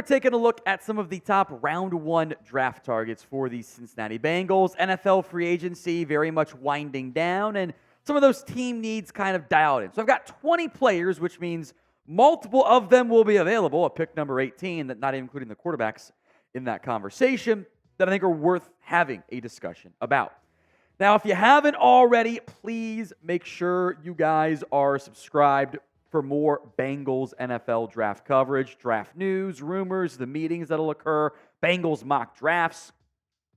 taking a look at some of the top round 1 draft targets for the Cincinnati Bengals. NFL free agency very much winding down, and some of those team needs kind of dialed in. So I've got 20 players, which means multiple of them will be available at pick number 18, that not even including the quarterbacks in that conversation, that I think are worth having a discussion about. Now, if you haven't already, please make sure you guys are subscribed for more Bengals NFL draft coverage, draft news, rumors, the meetings that'll occur, Bengals mock drafts.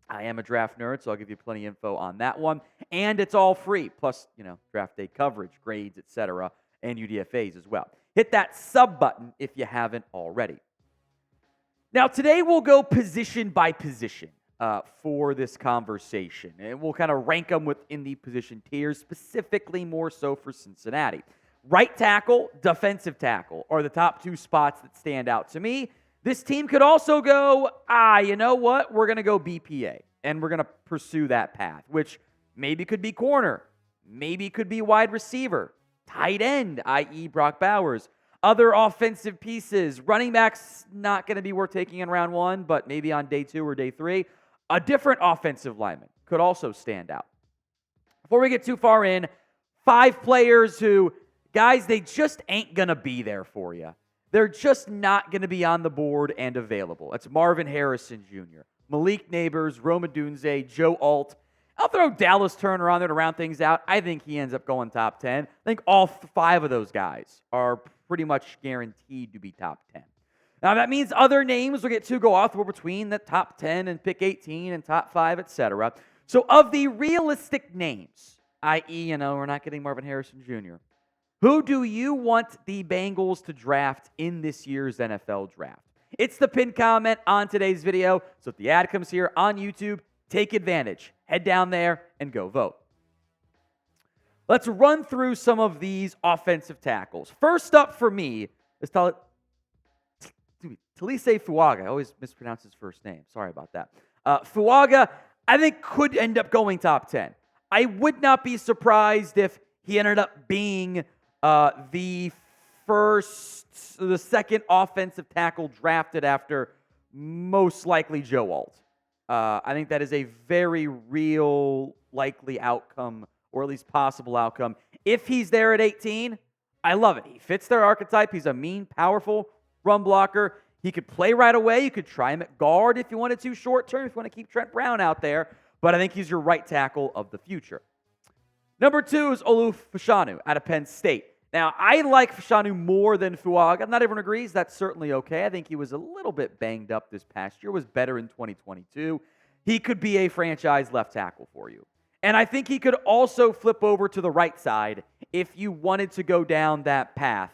I am a draft nerd, so I'll give you plenty of info on that one. And it's all free, plus, draft day coverage, grades, etc., and UDFAs as well. Hit that sub button if you haven't already. Now, today we'll go position by position for this conversation, and we'll kind of rank them within the position tiers, specifically more so for Cincinnati. Right tackle, defensive tackle are the top 2 spots that stand out to me. This team could also go, you know what? We're going to go BPA, and we're going to pursue that path, which maybe could be corner, maybe could be wide receiver, tight end, i.e. Brock Bowers, other offensive pieces. Running backs, not going to be worth taking in round 1, but maybe on day 2 or day 3. A different offensive lineman could also stand out. Before we get too far in, 5 players who, guys, they just ain't going to be there for you. They're just not going to be on the board and available. That's Marvin Harrison Jr., Malik Neighbors, Rome Odunze, Joe Alt. I'll throw Dallas Turner on there to round things out. I think he ends up going top 10. I think all 5 of those guys are pretty much guaranteed to be top 10. Now, that means other names will get to go off between the top 10 and pick 18 and top 5, etc. So of the realistic names, i.e., we're not getting Marvin Harrison Jr., who do you want the Bengals to draft in this year's NFL draft? It's the pinned comment on today's video. So if the ad comes here on YouTube, take advantage. Head down there and go vote. Let's run through some of these offensive tackles. First up for me is Taliese Fuaga. I always mispronounce his first name. Sorry about that. Fuaga, I think, could end up going top 10. I would not be surprised if he ended up being the second offensive tackle drafted after most likely Joe Alt. I think that is a very real likely outcome, or at least possible outcome. If he's there at 18, I love it. He fits their archetype. He's a mean, powerful run blocker. He could play right away. You could try him at guard if you wanted to short term, if you want to keep Trent Brown out there. But I think he's your right tackle of the future. Number 2 is Olu Fashanu out of Penn State. Now, I like Fashanu more than Fuaga. Not everyone agrees. That's certainly okay. I think he was a little bit banged up this past year, was better in 2022. He could be a franchise left tackle for you. And I think he could also flip over to the right side if you wanted to go down that path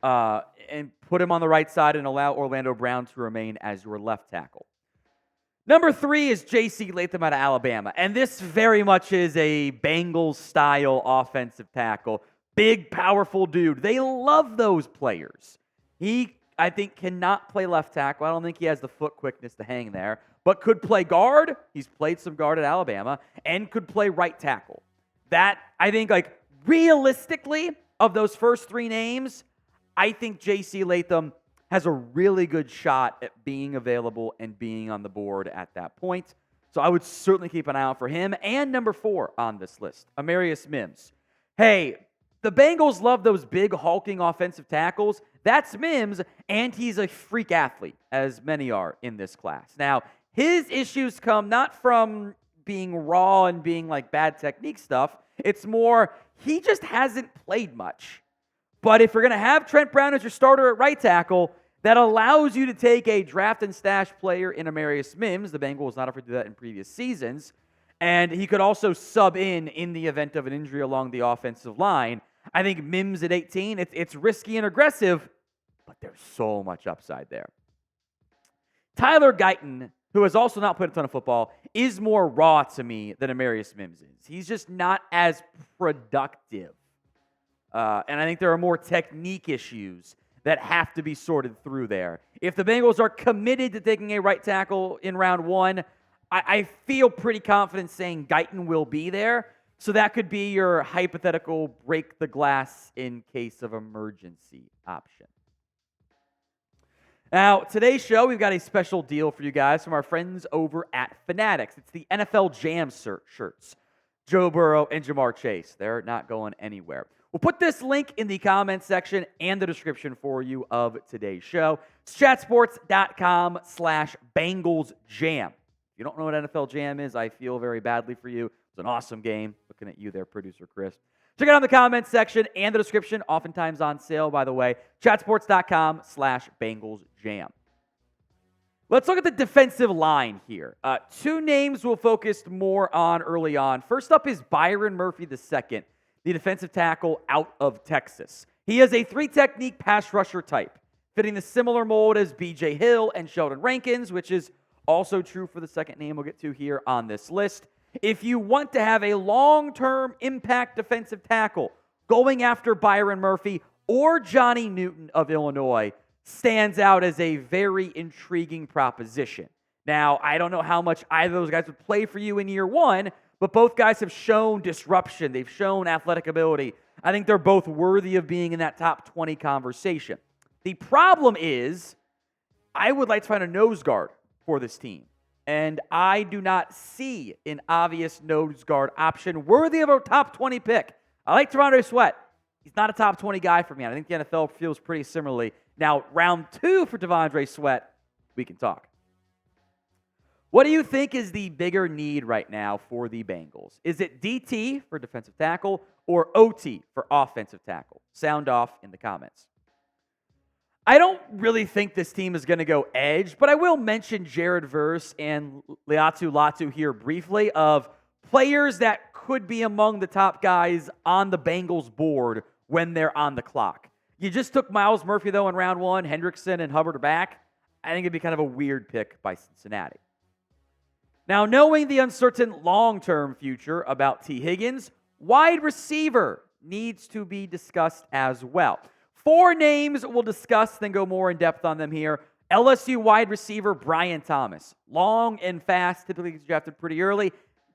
and put him on the right side and allow Orlando Brown to remain as your left tackle. Number 3 is J.C. Latham out of Alabama, and this very much is a Bengals-style offensive tackle. Big, powerful dude. They love those players. He, I think, cannot play left tackle. I don't think he has the foot quickness to hang there, but could play guard. He's played some guard at Alabama, and could play right tackle. That, I think, realistically, of those first 3 names, I think J.C. Latham has a really good shot at being available and being on the board at that point. So I would certainly keep an eye out for him. And number 4 on this list, Amarius Mims. Hey, the Bengals love those big, hulking offensive tackles. That's Mims, and he's a freak athlete, as many are in this class. Now, his issues come not from being raw and being bad technique stuff. It's more, he just hasn't played much. But if you're going to have Trent Brown as your starter at right tackle, that allows you to take a draft and stash player in Amarius Mims. The Bengals not afraid to do that in previous seasons. And he could also sub in the event of an injury along the offensive line. I think Mims at 18, it's risky and aggressive, but there's so much upside there. Tyler Guyton, who has also not played a ton of football, is more raw to me than Amarius Mims is. He's just not as productive. And I think there are more technique issues that have to be sorted through there. If the Bengals are committed to taking a right tackle in round 1, I feel pretty confident saying Guyton will be there. So that could be your hypothetical break the glass in case of emergency option. Now, today's show, we've got a special deal for you guys from our friends over at Fanatics. It's the NFL Jam shirts. Joe Burrow and Jamar Chase. They're not going anywhere. We'll put this link in the comments section and the description for you of today's show. It's chatsports.com/BengalsJam. If you don't know what NFL Jam is, I feel very badly for you. It's an awesome game. Looking at you there, producer Chris. Check it out in the comments section and the description. Oftentimes on sale, by the way. Chatsports.com/BengalsJam. Let's look at the defensive line here. Two names we'll focus more on early on. First up is Byron Murphy II, the defensive tackle out of Texas. He is a three-technique pass rusher type, fitting the similar mold as B.J. Hill and Sheldon Rankins, which is also true for the second name we'll get to here on this list. If you want to have a long-term impact defensive tackle, going after Byron Murphy or Johnny Newton of Illinois stands out as a very intriguing proposition. Now, I don't know how much either of those guys would play for you in year one, but both guys have shown disruption. They've shown athletic ability. I think they're both worthy of being in that top 20 conversation. The problem is, I would like to find a nose guard for this team, and I do not see an obvious nose guard option worthy of a top 20 pick. I like T'Vondre Sweat. He's not a top 20 guy for me. I think the NFL feels pretty similarly. Now, round 2 for T'Vondre Sweat, we can talk. What do you think is the bigger need right now for the Bengals? Is it DT for defensive tackle or OT for offensive tackle? Sound off in the comments. I don't really think this team is going to go edge, but I will mention Jared Verse and Latu here briefly of players that could be among the top guys on the Bengals board when they're on the clock. You just took Myles Murphy, though, in round 1. Hendrickson and Hubbard are back. I think it'd be kind of a weird pick by Cincinnati. Now, knowing the uncertain long-term future about T. Higgins, wide receiver needs to be discussed as well. 4 names we'll discuss, then go more in depth on them here. LSU wide receiver Brian Thomas. Long and fast, typically gets drafted pretty early.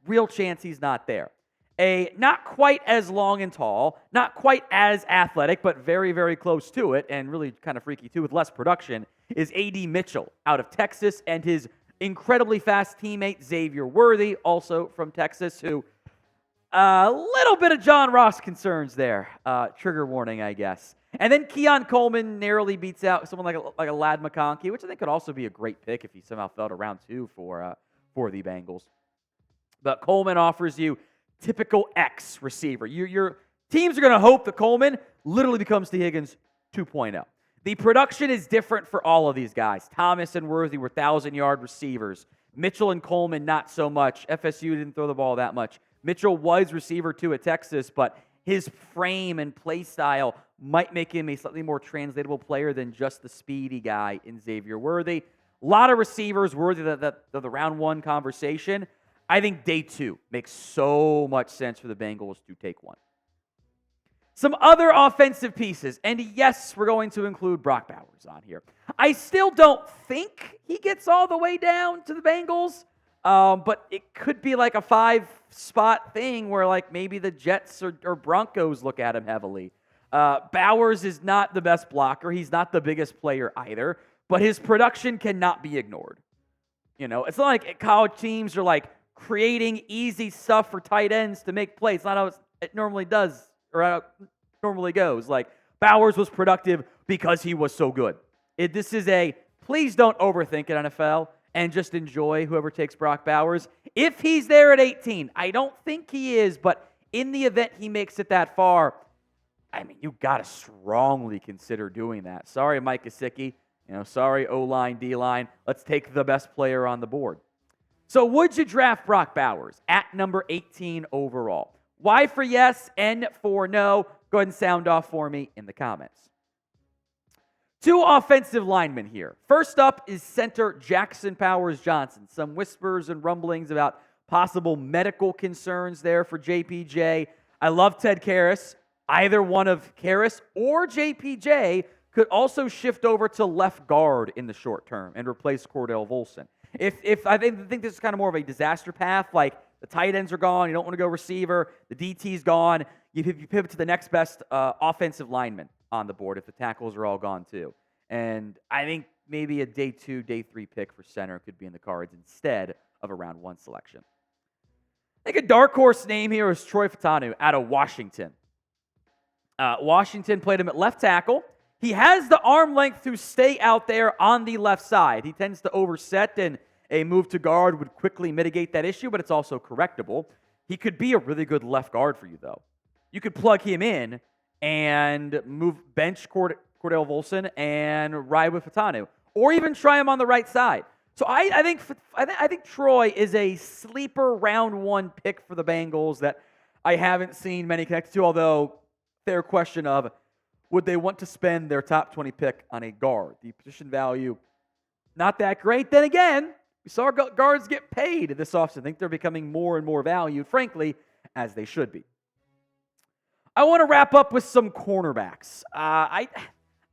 Real chance he's not there. A not quite as long and tall, not quite as athletic, but very, very close to it, and really kind of freaky too with less production, is A.D. Mitchell out of Texas, and his incredibly fast teammate Xavier Worthy, also from Texas, who a little bit of John Ross concerns there. Trigger warning, I guess. And then Keon Coleman narrowly beats out someone like a Ladd McConkey, which I think could also be a great pick if he somehow fell to round 2 for the Bengals. But Coleman offers you typical X receiver. Your teams are going to hope that Coleman literally becomes T. Higgins 2.0. The production is different for all of these guys. Thomas and Worthy were 1,000-yard receivers. Mitchell and Coleman, not so much. FSU didn't throw the ball that much. Mitchell was receiver 2 at Texas, but his frame and play style might make him a slightly more translatable player than just the speedy guy in Xavier Worthy. A lot of receivers worthy of the round 1 conversation. I think day 2 makes so much sense for the Bengals to take one. Some other offensive pieces, and yes, we're going to include Brock Bowers on here. I still don't think he gets all the way down to the Bengals, but it could be like a 5-spot thing where like maybe the Jets or Broncos look at him heavily. Bowers is not the best blocker. He's not the biggest player either, but his production cannot be ignored. You know, it's not like college teams are like creating easy stuff for tight ends to make plays. It's not how it normally does or how it normally goes. Like, Bowers was productive because he was so good. This is please don't overthink it, NFL, and just enjoy whoever takes Brock Bowers. If he's there at 18, I don't think he is, but in the event he makes it that far, I mean, you got to strongly consider doing that. Sorry, Mike Gesicki. Sorry, O-line, D-line. Let's take the best player on the board. So would you draft Brock Bowers at number 18 overall? Y for yes, N for no. Go ahead and sound off for me in the comments. 2 offensive linemen here. First up is center Jackson Powers Johnson. Some whispers and rumblings about possible medical concerns there for JPJ. I love Ted Karras. Either one of Karras or JPJ could also shift over to left guard in the short term and replace Cordell Volson. If I think this is kind of more of a disaster path, like the tight ends are gone, you don't want to go receiver, the DT's gone, you pivot to the next best offensive lineman on the board if the tackles are all gone too. And I think maybe a day 2, day 3 pick for center could be in the cards instead of a round 1 selection. I think a dark horse name here is Troy Fautanu out of Washington. Washington played him at left tackle. He has the arm length to stay out there on the left side. He tends to overset, and a move to guard would quickly mitigate that issue, but it's also correctable. He could be a really good left guard for you, though. You could plug him in and bench Cordell Volson and ride with Fautanu, or even try him on the right side. So I think Troy is a sleeper round 1 pick for the Bengals that I haven't seen many connected to, although fair question of would they want to spend their top 20 pick on a guard? The position value, not that great. Then again, we saw guards get paid this offseason. I think they're becoming more and more valued, frankly, as they should be. I want to wrap up with some cornerbacks. I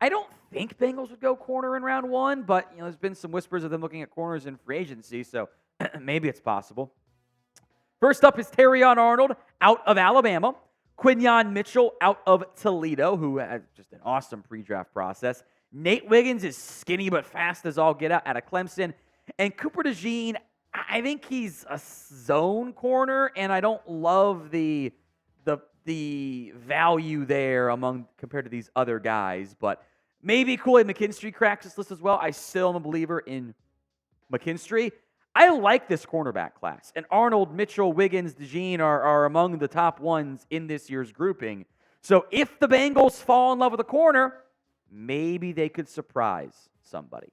don't think Bengals would go corner in round 1, but there's been some whispers of them looking at corners in free agency, so maybe it's possible. First up is Terrion Arnold out of Alabama. Quinyon Mitchell out of Toledo, who had just an awesome pre-draft process. Nate Wiggins is skinny but fast as all get out of Clemson. And Cooper DeJean, I think he's a zone corner, and I don't love the value there compared to these other guys, but maybe Kool-Aid McKinstry cracks this list as well. I still am a believer in McKinstry. I like this cornerback class, and Arnold, Mitchell, Wiggins, DeJean are among the top ones in this year's grouping. So if the Bengals fall in love with a corner, maybe they could surprise somebody.